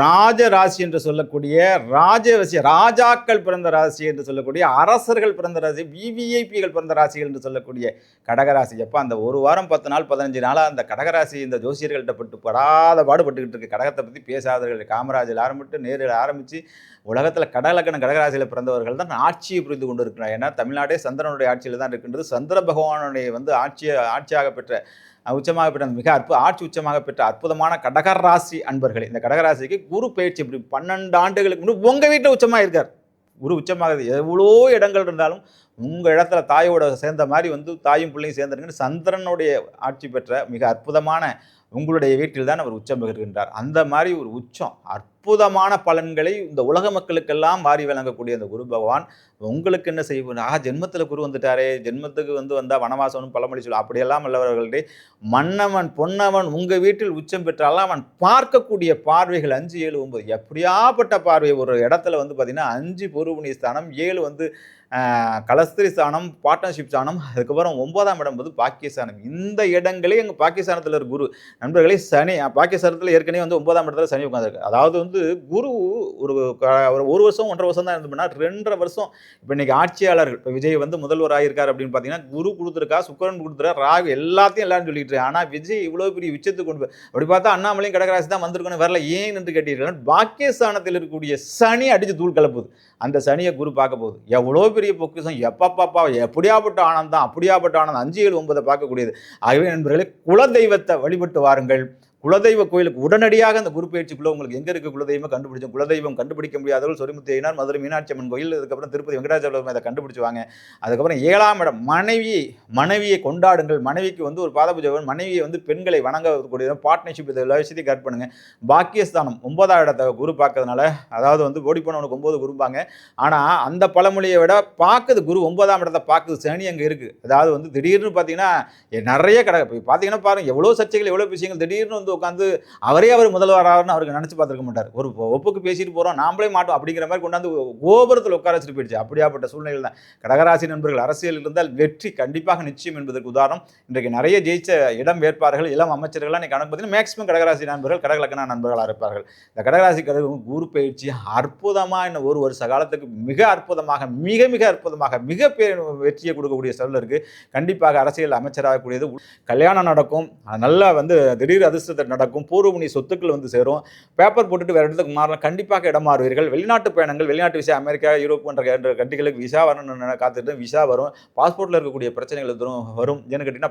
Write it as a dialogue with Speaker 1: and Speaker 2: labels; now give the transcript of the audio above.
Speaker 1: ராஜ ராசி என்று சொல்லக்கூடிய ராஜாக்கள் பிறந்த ராசி என்று சொல்லக்கூடிய அரசர்கள் பிறந்த ராசி, விவிஐபிகள் பிறந்த ராசிகள் என்று சொல்லக்கூடிய கடகராசி. எப்போ அந்த ஒரு வாரம் 10 நாள் 15 நாளாக அந்த கடகராசி இந்த ஜோசியர்கள்ட்ட படாத பாடுபட்டுக்கிட்டு இருக்கு. கடகத்தை பற்றி பேசாதவர்கள் காமராஜில் ஆரம்பித்து நேரில் ஆரம்பித்து உலகத்தில் கடகலக்கண கடகராசியில் பிறந்தவர்கள் தான் ஆட்சியை புரிந்து கொண்டு இருக்கிறார். ஏன்னா தமிழ்நாடே சந்திரனுடைய ஆட்சியில் தான் இருக்கின்றது. சந்திர பகவானுடைய ஆட்சியாக பெற்ற உச்சமாக பெற்ற மிக ஆட்சி உச்சமாக பெற்ற அற்புதமான கடகராசி அன்பர்களே, இந்த கடகராசிக்கு குரு பயிற்சி இப்படி 12 ஆண்டுகளுக்கு முன்னாடி உங்கள் வீட்டில் உச்சமாக இருக்கார். குரு உச்சமாகுது. எவ்வளோ இடங்கள் இருந்தாலும் உங்கள் இடத்துல தாயோட சேர்ந்த மாதிரி தாயும் பிள்ளையும் சேர்ந்துருங்கன்னு சந்திரனுடைய ஆட்சி பெற்ற மிக அற்புதமான உங்களுடைய வீட்டில் தான் அவர் உச்சம் பெறுகின்றார். அந்த மாதிரி ஒரு உச்சம் அற்புதமான பலன்களை இந்த உலக மக்களுக்கெல்லாம் மாறி வழங்கக்கூடிய அந்த குரு பகவான் உங்களுக்கு என்ன செய்வோம்? ஜென்மத்தில் குரு வந்துட்டாரே, ஜென்மத்துக்கு வந்தால் வனவாசம்னு பழமொழி சொல்லும். அப்படியெல்லாம் உள்ளவர்களுடைய மன்னவன் பொன்னவன் உங்கள் வீட்டில் உச்சம் பெற்றாலும் அவன் பார்க்கக்கூடிய பார்வைகள் 5, 7, 9 எப்படியாப்பட்ட பார்வை. ஒரு இடத்துல பார்த்தீங்கன்னா 5 பூர்வபுண்ணிய ஸ்தானம், 7 கலஸ்திரி ஸ்தானம், பார்ட்னர்ஷிப் ஸ்தானம், அதுக்கப்புறம் 9ஆம் இடம் பாக்கியஸ்தானம். இந்த இடங்களே எங்கள் பாக்கியஸ்தானத்தில் ஒரு குரு நண்பர்களே. சனி பாக்கியஸ்தானத்தில் ஏற்கனவே 9ஆம் இடத்துல சனி உட்காந்துருக்கு. அதாவது குரு ஒரு வருஷம் 1.5 வருஷம் தான் இருந்தோம்னா 2.5 வருஷம். இப்போ இன்னைக்கு ஆட்சியாளர்கள் இப்போ விஜய் முதல்வராக இருக்கார் அப்படின்னு பார்த்தீங்கன்னா குரு கொடுத்துருக்கா, சுக்கரன் கொடுத்துருக்கா, ராகு எல்லாத்தையும் எல்லாரும் சொல்லிட்டு. ஆனால் விஜய் இவ்வளோ பெரிய உச்சத்துக்கு கொண்டு அப்படி பார்த்தா அண்ணாமலையும் கடகராசி தான் வந்திருக்கணும், வரல ஏன் என்று கேட்டீர்கள். பாக்கியஸ்தானத்தில் இருக்கக்கூடிய சனி அடித்து தூள் கலப்புது. அந்த சனியை குரு பார்க்க போகுது. எவ்வளோ பெரிய பொக்கிஷம், எப்பப்பா எப்படியாப்பட்ட ஆனந்தம், அப்படியாப்பட்ட ஆனந்தம் 5, 7, 9 பார்க்கக்கூடியது. ஆகவே நண்பர்களே, குலதெய்வத்தை வழிபட்டு வாருங்கள். குலதெய்வ கோயிலுக்கு உடனடியாக அந்த குரு பயிற்சிக்குள்ள உங்களுக்கு எங்கே இருக்க குலதெய்வம் கண்டுபிடிச்சோம். குலதெய்வம் கண்டுபிடிக்க முடியாதவர்கள் சொரிமுத்தையினார், மதுரை மீனாட்சி அம்மன் கோயில், அதுக்கப்புறம் திருப்பதி வெங்கடாச்சலம் அதை கண்டுபிடிச்சு வாங்க. அதுக்கப்புறம் 7ஆம் இடம் மனைவியை கொண்டாடுங்கள். மனைவிக்கு ஒரு பாத பூஜை, மனைவியை பெண்களை வணங்கக்கூடிய பார்ட்னர்ஷிப், இதை எல்லா விஷயத்தையும் கட் பண்ணுங்க. பாக்கியஸ்தானம் 9ஆம் இடத்தை குரு பார்க்கறதுனால, அதாவது ஓடி போனவனுக்கு 9 குருப்பாங்க. ஆனால் அந்த பழமொழியை விட பார்க்குது குரு 9ஆம் இடத்தை பார்க்குது. சனி அங்கே இருக்குது. அதாவது திடீர்னு பார்த்தீங்கன்னா நிறைய பார்த்தீங்கன்னா பாருங்க எவ்வளோ சர்ச்சைகள், எவ்வளோ விஷயங்கள் திடீர்னு உட்காந்து அவர் முதல்வராகனு அவருக்கு நினைச்சு பார்த்துருக்க மாட்டார். ஒரு ஒப்புக்கு பேசிட்டு போறோம், நாமளே மாட்டோம் அப்படிங்கிற மாதிரி கொண்டாந்து கோபுரத்தில் உட்கார வச்சுட்டு போயிடுச்சு. அப்படியாப்பட்ட சூழ்நிலை தான் கடகராசி நண்பர்கள். அரசியல் இருந்தால் வெற்றி கண்டிப்பாக நிச்சயம் என்பதற்கு உதாரணம். இன்றைக்கு நிறைய ஜெயிச்ச இடம் வேட்பார்கள், இளம் அமைச்சர்கள்லாம் இன்னைக்கு கணக்கு பார்த்தீங்கன்னா மேக்சிமம் கடகராசி நண்பர்கள் கடகலக்கண நண்பர்களாக இருப்பார்கள். இந்த கடகராசி குரு பயிற்சி அற்புதமாக இன்னும் 1 வருஷ காலத்துக்கு மிக அற்புதமாக மிக அற்புதமாக மிக வெற்றியை கொடுக்கக்கூடிய சூழல் இருக்கு. கண்டிப்பாக அரசியல் அமைச்சராகக்கூடியது, கல்யாணம் நடக்கும், நல்லா திடீர் அதிர்ஷ்ட நடக்கும், பூர்வபுண்ணிய சொத்துக்கள் சேரும், பேப்பர் போட்டுட்டு வேற இடத்துக்கு மாறலாம், கண்டிப்பாக இடம் மாறுவீர்கள். வெளிநாட்டு பயணங்கள், வெளிநாட்டு விசா, அமெரிக்கா, யூரோப் போன்ற கண்ட்ரிகளுக்கு விசா வரணும்னு காத்துட்டு விசா வரும். பாஸ்போர்ட்டில் இருக்கக்கூடிய பிரச்சனைகள் வரும். ஏன்னு கேட்டீங்கன்னா